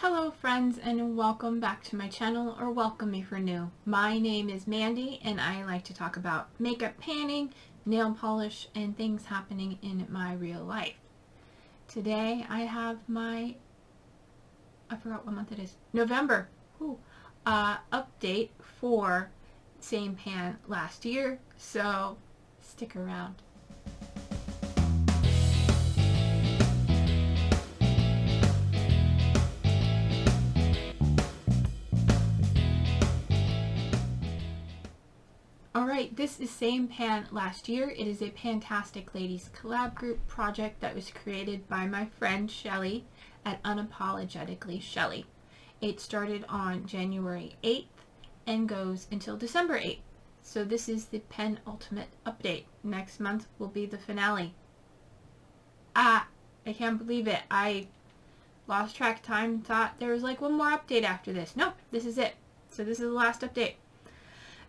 Hello friends, and welcome back to my channel, or welcome if you're new. My name is Mandy and I like to talk about makeup panning, nail polish, and things happening in my real life. Today I have I forgot what month it is, November, update for Same Pan Last Year, so stick around. Alright, this is Same Pan Last Year. It is a Pantastic Ladies collab group project that was created by my friend Shelly at Unapologetically Shelly. It started on January 8th and goes until December 8th. So this is the penultimate update. Next month will be the finale. I can't believe it. I lost track of time and thought there was like one more update after this. Nope, this is it. So this is the last update.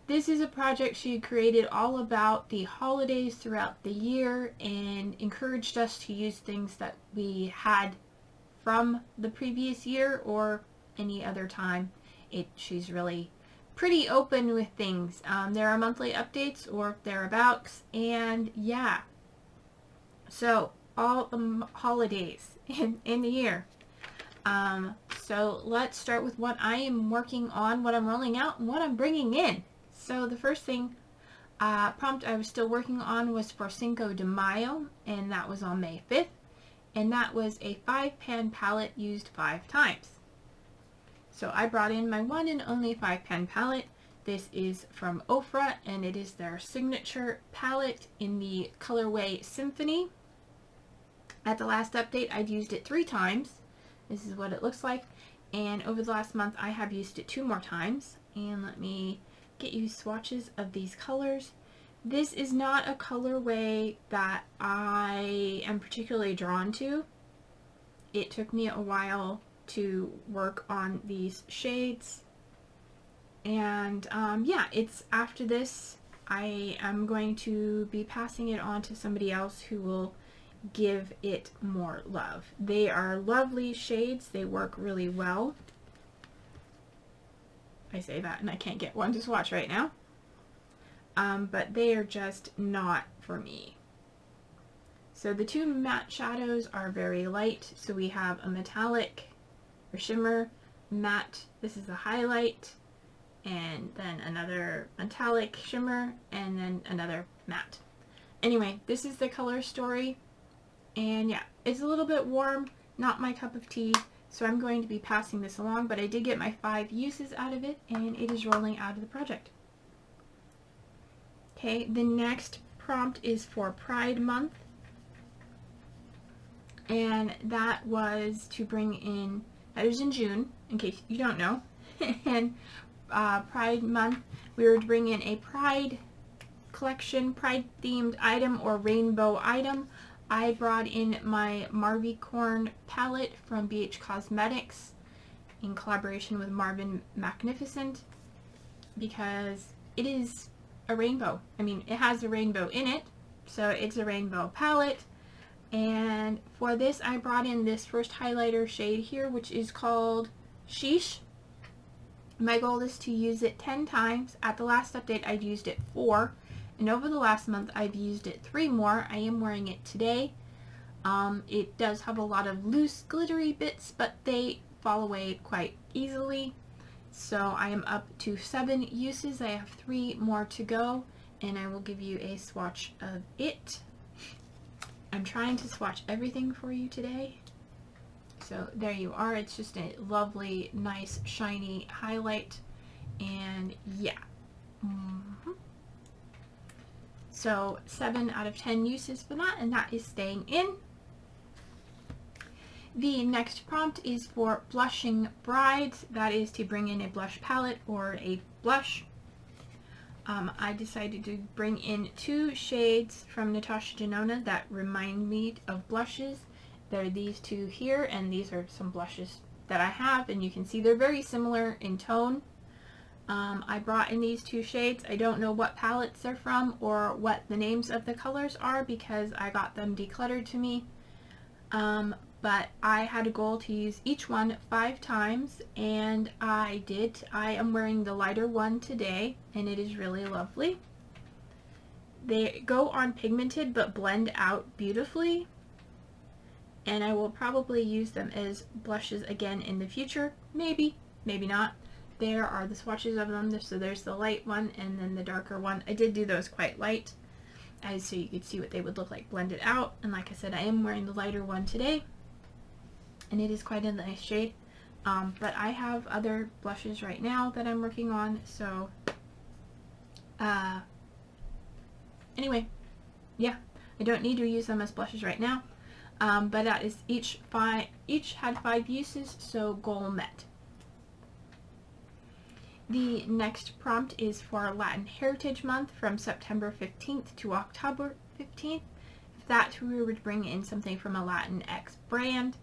This is a project she created all about the holidays throughout the year and encouraged us to use things that we had from the previous year or any other time. She's really pretty open with things. There are monthly updates or thereabouts, and yeah. So all the holidays in the year. So let's start with what I am working on, what I'm rolling out, and what I'm bringing in. So the first thing prompt I was still working on was for Cinco de Mayo, and that was on May 5th, and that was a 5-pan palette used 5 times. So I brought in my one and only 5-pan palette. This is from Ofra, and it is their signature palette in the colorway Symphony. At the last update, I'd used it 3 times. This is what it looks like, and over the last month I have used it 2 more times. And let me get you swatches of these colors. This is not a colorway that I am particularly drawn to. It took me a while to work on these shades, and yeah, it's after this I am going to be passing it on to somebody else who will give it more love. They are lovely shades. They work really well. I say that and I can't get one to swatch right now. But they are just not for me. So the 2 matte shadows are very light. So we have a metallic or shimmer matte. This is a highlight, and then another metallic shimmer, and then another matte. Anyway, this is the color story. And yeah, it's a little bit warm, not my cup of tea. So I'm going to be passing this along, but I did get my 5 uses out of it, and it is rolling out of the project. Okay, the next prompt is for Pride Month, and that was to bring in, that was in June, in case you don't know, and Pride Month, we were to bring in a Pride collection, Pride themed item or rainbow item. I brought in my Marvicorn palette from BH Cosmetics in collaboration with Marvin Magnificent, because it is a rainbow. I mean, it has a rainbow in it, so it's a rainbow palette. And for this, I brought in this first highlighter shade here, which is called Sheesh. My goal is to use it 10 times. At the last update, I'd used it 4. And over the last month, I've used it 3 more. I am wearing it today. It does have a lot of loose, glittery bits, but they fall away quite easily. So I am up to 7 uses. I have 3 more to go, and I will give you a swatch of it. I'm trying to swatch everything for you today. So there you are. It's just a lovely, nice, shiny highlight. And yeah. So 7 out of 10 uses for that, and that is staying in. The next prompt is for Blushing Brides. That is to bring in a blush palette or a blush. I decided to bring in 2 shades from Natasha Denona that remind me of blushes. They're these 2 here, and these are some blushes that I have, and you can see they're very similar in tone. I brought in these 2 shades. I don't know what palettes they're from or what the names of the colors are because I got them decluttered to me. but I had a goal to use each one 5 times, and I did. I am wearing the lighter one today, and it is really lovely. They go on pigmented but blend out beautifully, and I will probably use them as blushes again in the future. Maybe, maybe not. There are the swatches of them. So there's the light one and then the darker one. I did do those quite light, so you could see what they would look like blended out. And like I said, I am wearing the lighter one today, and it is quite a nice shade. But I have other blushes right now that I'm working on, so anyway, yeah, I don't need to use them as blushes right now, but that is each had 5 uses, so goal met. The next prompt is for Latin Heritage Month from September 15th to October 15th. If that, we would bring in something from a Latinx brand.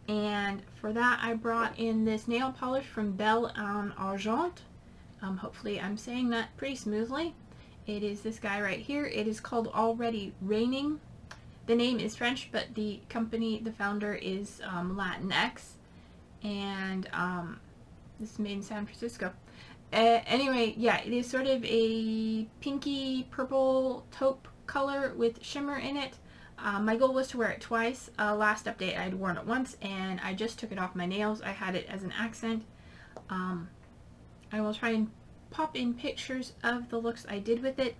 And for that, I brought in this nail polish from Belle en Argent. Hopefully I'm saying that pretty smoothly. It is this guy right here. It is called Already Raining. The name is French, but the company, the founder is Latinx. And this is made in San Francisco. Anyway, yeah, it is sort of a pinky purple taupe color with shimmer in it. My goal was to wear it twice. Last update I had worn it once, and I just took it off my nails. I had it as an accent. I will try and pop in pictures of the looks I did with it,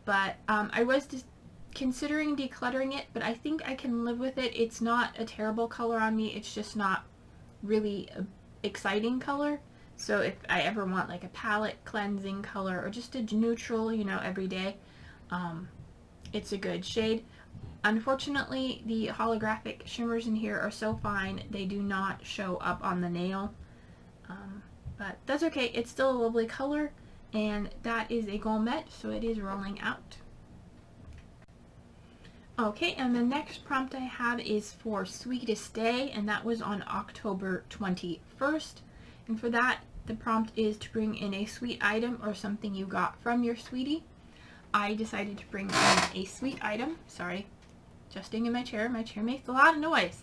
but I was just considering decluttering it, but I think I can live with it. It's not a terrible color on me. It's just not really an exciting color. So if I ever want like a palette cleansing color or just a neutral, you know, every day, it's a good shade. Unfortunately, the holographic shimmers in here are so fine, they do not show up on the nail. But that's okay. It's still a lovely color, and that is a goal met, so it is rolling out. Okay, and the next prompt I have is for Sweetest Day, and that was on October 21st. And for that, the prompt is to bring in a sweet item or something you got from your sweetie. I decided to bring in a sweet item. Sorry, adjusting in my chair. My chair makes a lot of noise.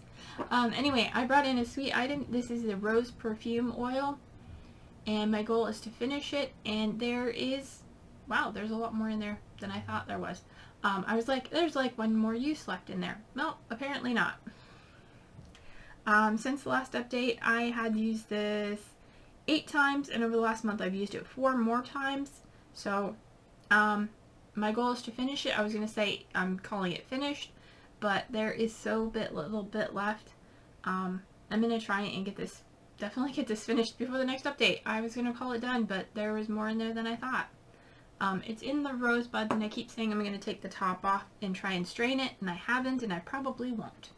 Anyway, I brought in a sweet item. This is the rose perfume oil, and my goal is to finish it. And there is, wow, there's a lot more in there than I thought there was. I was like, there's like one more use left in there. No, apparently not. Since the last update, I had used this 8 times, and over the last month I've used it 4 more times. So my goal is to finish it. I was going to say I'm calling it finished, but there is so little bit left. I'm going to try and definitely get this finished before the next update. I was going to call it done, but there was more in there than I thought. It's in the rosebud, and I keep saying I'm going to take the top off and try and strain it, and I haven't, and I probably won't.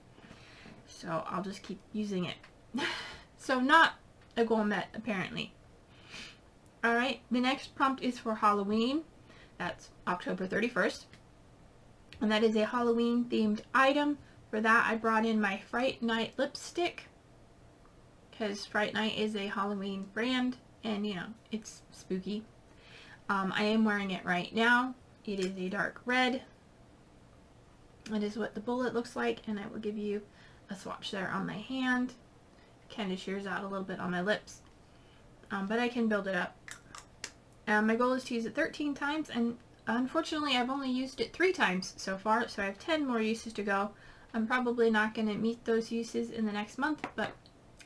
So I'll just keep using it. So not a goal met, apparently. Alright, the next prompt is for Halloween. That's October 31st. And that is a Halloween themed item. For that, I brought in my Fright Night lipstick, because Fright Night is a Halloween brand, and you know, it's spooky. I am wearing it right now. It is a dark red. That is what the bullet looks like, and I will give you a swatch there on my hand. Kind of shears out a little bit on my lips, but I can build it up. My goal is to use it 13 times, and unfortunately I've only used it 3 times so far, so I have 10 more uses to go. I'm probably not going to meet those uses in the next month, but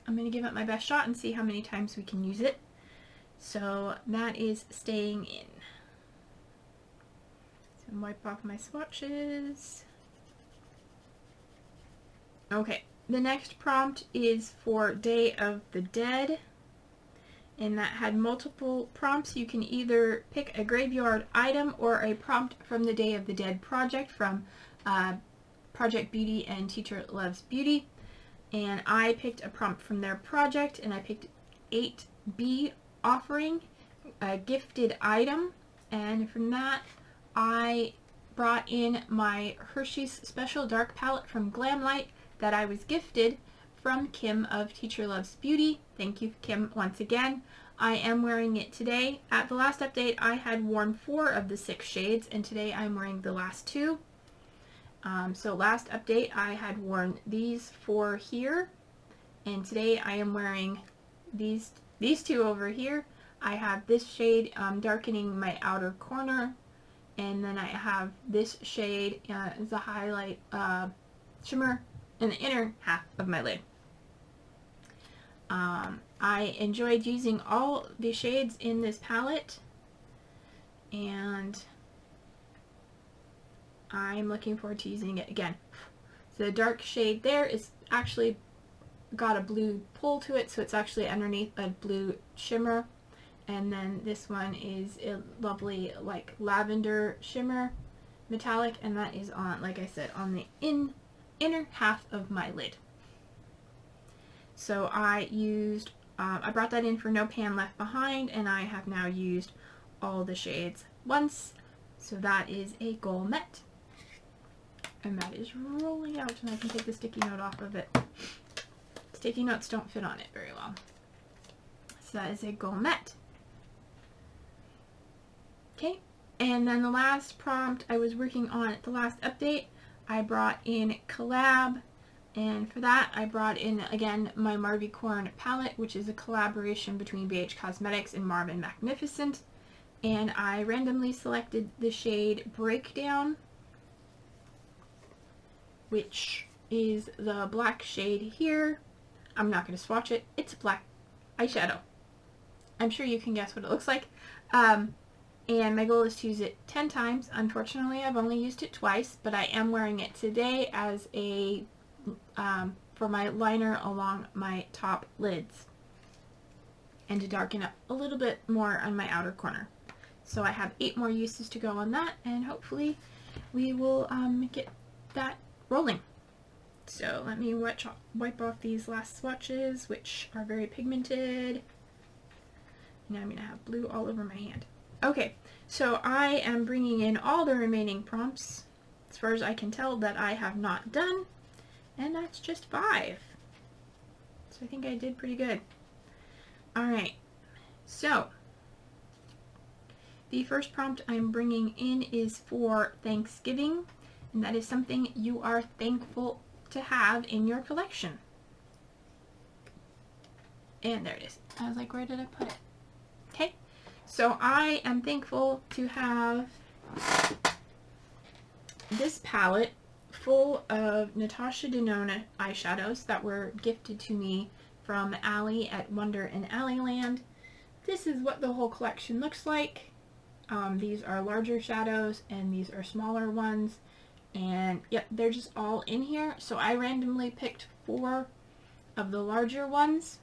I'm going to give it my best shot and see how many times we can use it. So that is staying in. So wipe off my swatches. Okay, the next prompt is for Day of the Dead, and that had multiple prompts. You can either pick a graveyard item or a prompt from the Day of the Dead project from Project Beauty and Teacher Loves Beauty. And I picked a prompt from their project, and I picked 8B offering, a gifted item, and from that I brought in my Hershey's Special Dark Palette from Glamlight that I was gifted from Kim of Teacher Loves Beauty. Thank you, Kim, once again. I am wearing it today. At the last update, I had worn 4 of the 6 shades, and today I'm wearing the last 2. So last update I had worn these 4 here, and today I am wearing these two over here. I have this shade darkening my outer corner, and then I have this shade as a highlight shimmer in the inner half of my lid. I enjoyed using all the shades in this palette, and I'm looking forward to using it again. So the dark shade there is actually got a blue pull to it, so it's actually underneath a blue shimmer. And then this one is a lovely like lavender shimmer metallic, and that is on, like I said, on the inner half of my lid. So I used, I brought that in for No Pan Left Behind, and I have now used all the shades once. So that is a goal met. And that is rolling out, and I can take the sticky note off of it. Sticky notes don't fit on it very well. So that is a goal met. Okay, and then the last prompt I was working on at the last update, I brought in collab, and for that I brought in again my Marvy Corn palette, which is a collaboration between BH Cosmetics and Marvin Magnificent, and I randomly selected the shade Breakdown, which is the black shade here. I'm not going to swatch it. It's a black eyeshadow. I'm sure you can guess what it looks like. And my goal is to use it 10 times. Unfortunately, I've only used it twice, but I am wearing it today as a for my liner along my top lids and to darken up a little bit more on my outer corner. So I have 8 more uses to go on that, and hopefully we will get that rolling. So let me wipe off these last swatches, which are very pigmented. Now I'm going to have blue all over my hand. Okay, so I am bringing in all the remaining prompts, as far as I can tell, that I have not done, and that's just 5. So I think I did pretty good. Alright, so the first prompt I'm bringing in is for Thanksgiving, and that is something you are thankful to have in your collection. And there it is. I was like, where did I put it? Okay. So I am thankful to have this palette full of Natasha Denona eyeshadows that were gifted to me from Allie at Wonder in Alleyland. This is what the whole collection looks like. These are larger shadows and these are smaller ones. And yep, they're just all in here. So I randomly picked 4 of the larger ones,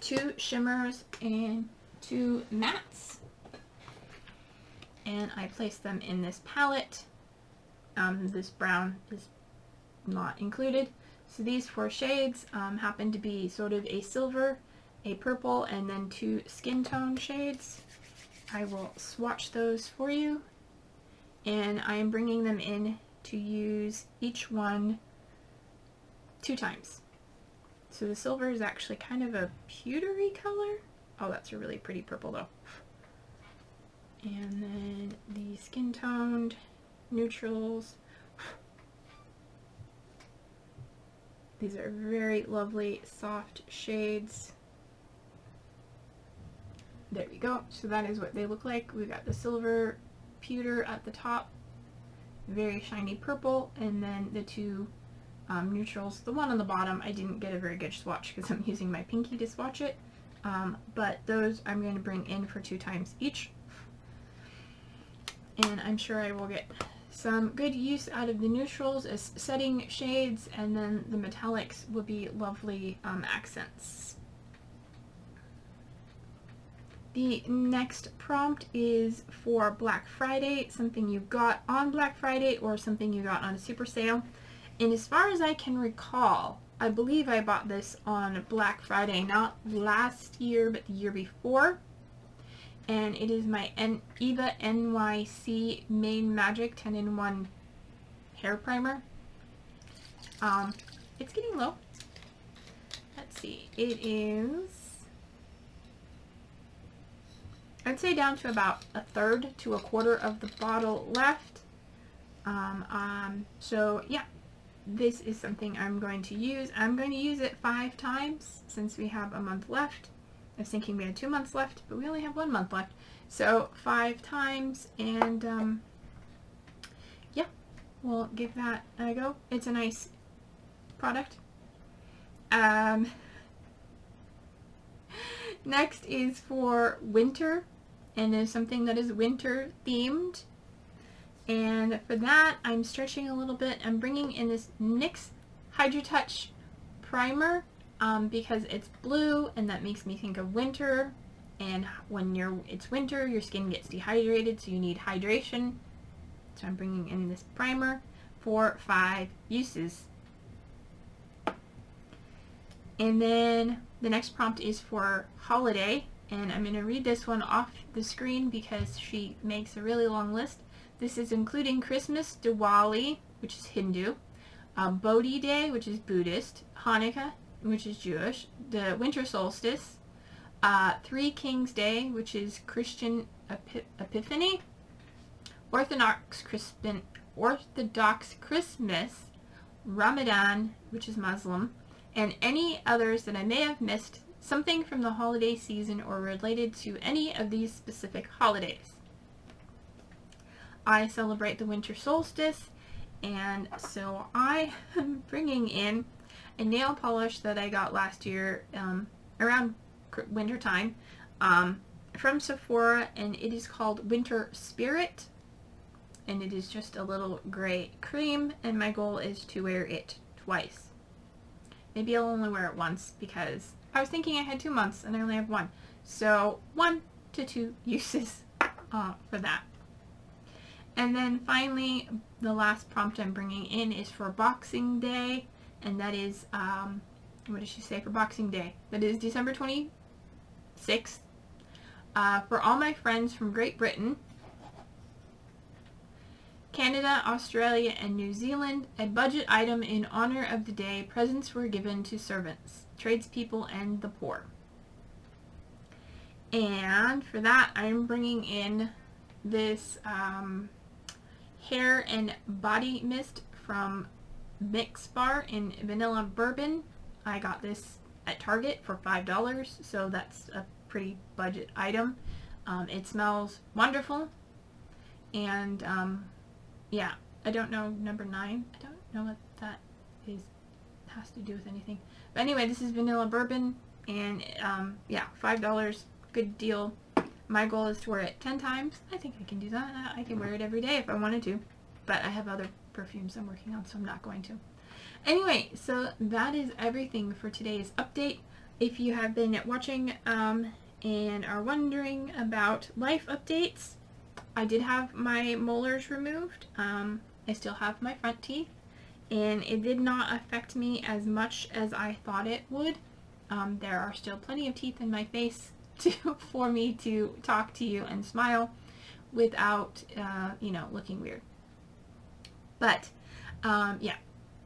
2 shimmers, and 2 mattes, and I placed them in this palette. This brown is not included. So these 4 shades happen to be sort of a silver, a purple, and then 2 skin tone shades. I will swatch those for you, and I am bringing them in to use each one 2 times. So the silver is actually kind of a pewtery color. Oh, that's a really pretty purple though. And then the skin toned neutrals. These are very lovely soft shades. There we go. So that is what they look like. We've got the silver pewter at the top, very shiny purple, and then the 2 neutrals. The one on the bottom I didn't get a very good swatch because I'm using my pinky to swatch it. But those I'm going to bring in for 2 times each, and I'm sure I will get some good use out of the neutrals as setting shades, and then the metallics will be lovely accents. The next prompt is for Black Friday, something you got on Black Friday or something you got on a super sale. And as far as I can recall, I believe I bought this on Black Friday, not last year, but the year before. And it is my Eva NYC Main Magic 10-in-1 hair primer. It's getting low. Let's see. It is, I'd say, down to about 1/3 to 1/4 of the bottle left. So yeah, this is something I'm going to use. I'm going to use it 5 times since we have a month left. I was thinking we had 2 months left, but we only have 1 month left. So 5 times, and yeah, we'll give that a go. It's a nice product. Next is for winter, and is something that is winter themed. And for that, I'm stretching a little bit. I'm bringing in this NYX Hydro Touch primer because it's blue, and that makes me think of winter. And when it's winter, your skin gets dehydrated, so you need hydration. So I'm bringing in this primer for 5 uses. And then the next prompt is for holiday, and I'm going to read this one off the screen because she makes a really long list. This is including Christmas, Diwali, which is Hindu, Bodhi Day, which is Buddhist, Hanukkah, which is Jewish, the winter solstice, Three Kings Day, which is Christian Epiphany, Orthodox Christmas, Ramadan, which is Muslim, and any others that I may have missed, something from the holiday season or related to any of these specific holidays. I celebrate the winter solstice, and so I am bringing in a nail polish that I got last year around winter time from Sephora, and it is called Winter Spirit, and it is just a little gray cream, and my goal is to wear it twice. Maybe I'll only wear it once because I was thinking I had 2 months and I only have 1. So 1 to 2 uses for that. And then finally, the last prompt I'm bringing in is for Boxing Day, and that is, what does she say for Boxing Day? That is December 26th. For all my friends from Great Britain, Canada, Australia, and New Zealand, a budget item in honor of the day. Presents were given to servants, tradespeople, and the poor. And for that, I'm bringing in this hair and body mist from Mix Bar in vanilla bourbon. I got this at Target for $5, so that's a pretty budget item. It smells wonderful, and yeah, I don't know number 9. I don't know what that has to do with anything. But anyway, this is vanilla bourbon, and yeah, $5, good deal. My goal is to wear it 10 times. I think I can do that. I can wear it every day if I wanted to, but I have other perfumes I'm working on, so I'm not going to. Anyway, so that is everything for today's update. If you have been watching and are wondering about life updates, I did have my molars removed. I still have my front teeth, and it did not affect me as much as I thought it would. There are still plenty of teeth in my face for me to talk to you and smile without, looking weird. But, yeah.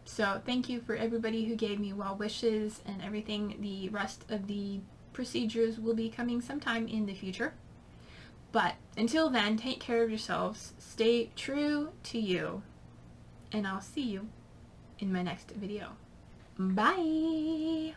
So thank you for everybody who gave me well wishes and everything. The rest of the procedures will be coming sometime in the future. But until then, take care of yourselves, stay true to you, and I'll see you in my next video. Bye!